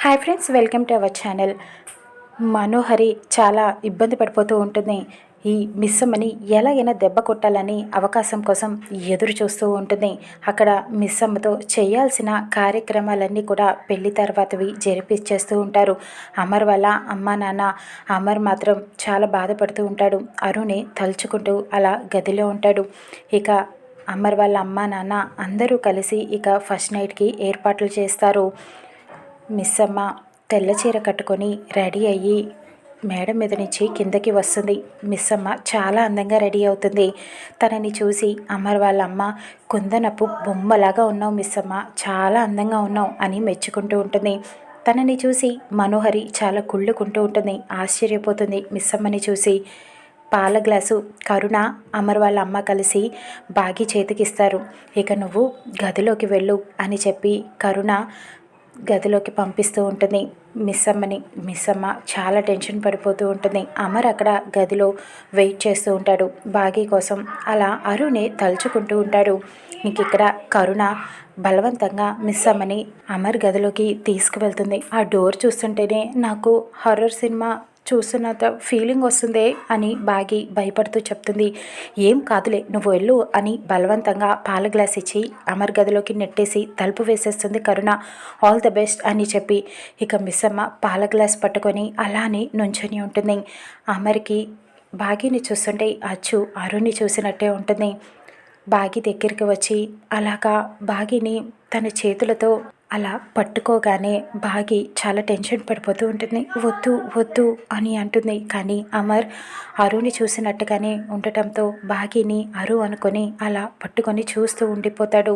Hi friends, welcome to our channel. Manohari చాలా ఇబ్బంది పడిపోతూ ఉంటుంది. ఈ మిస్సమ్మని ఎలాగైనా దెబ్బ కొట్టాలని అవకాశం కోసం ఎదురు చూస్తూ ఉంటుంది. అక్కడ మిస్సమ్మతో చేయాల్సిన కార్యక్రమాలన్నీ కూడా పెళ్లి తర్వాతవి జరిపించేస్తూ ఉంటారు. అమర్ వాళ్ళ అమ్మా నాన్న అమర్ మాత్రం చాలా బాధపడుతూ ఉంటాడు. అరుణ్ని తలుచుకుంటూ అలా గదిలో ఉంటాడు. ఇక అమర్ వాళ్ళ అమ్మా నాన్న అందరూ కలిసి ఇక ఫస్ట్ నైట్కి ఏర్పాట్లు చేస్తారు. మిస్సమ్మ తెల్ల చీర కట్టుకొని రెడీ అయ్యి మేడ మీద నుంచి కిందకి వస్తుంది. మిస్సమ్మ చాలా అందంగా రెడీ అవుతుంది. తనని చూసి అమర్ వాళ్ళ అమ్మ, కుందనపు బొమ్మలాగా ఉన్నావు మిస్సమ్మ, చాలా అందంగా ఉన్నావు అని మెచ్చుకుంటూ ఉంటుంది. తనని చూసి మనోహరి చాలా కుళ్ళుకుంటూ ఉంటుంది. ఆశ్చర్యపోతుంది మిస్సమ్మని చూసి. పాల గ్లాసు కరుణ అమర్ వాళ్ళ అమ్మ కలిసి బాగి చేతికిస్తారు. ఇక నువ్వు గదిలోకి వెళ్ళు అని చెప్పి కరుణ గదిలోకి పంపిస్తూ ఉంటుంది మిస్సమ్మని. మిస్సమ్మ చాలా టెన్షన్ పడిపోతూ ఉంటుంది. అమర్ అక్కడ గదిలో వెయిట్ చేస్తూ ఉంటాడు బాగీ కోసం. అలా అరుణ్ని తలుచుకుంటూ ఉంటాడు. ఇంక ఇక్కడ కరుణ బలవంతంగా మిస్సమ్మని అమర్ గదిలోకి తీసుకువెళ్తుంది. ఆ డోర్ చూస్తుంటేనే నాకు హర్రర్ సినిమా చూస్తున్నంత ఫీలింగ్ వస్తుందే అని బాగి భయపడుతూ చెప్తుంది. ఏం కాదులే, నువ్వు వెళ్ళు అని బలవంతంగా పాల గ్లాస్ ఇచ్చి అమర్ గదిలోకి నెట్టేసి తలుపు వేసేస్తుంది కరుణ. ఆల్ ద బెస్ట్ అని చెప్పి ఇక మిస్సమ్మ పాల గ్లాస్ పట్టుకొని అలానే నుంచొని ఉంటుంది. అమర్కి బాగిని చూస్తుంటే అచ్చు అరుణ్ని చూసినట్టే ఉంటుంది. బాగి దగ్గరికి వచ్చి అలాగా బాగిని తన చేతులతో అలా పట్టుకోగానే బాగి చాలా టెన్షన్ పడిపోతూ ఉంటుంది. వద్దు వద్దు అని అంటుంది. కానీ అమర్ అరుని చూసినట్టుగానే ఉండటంతో బాగిని అరు అనుకొని అలా పట్టుకొని చూస్తూ ఉండిపోతాడు.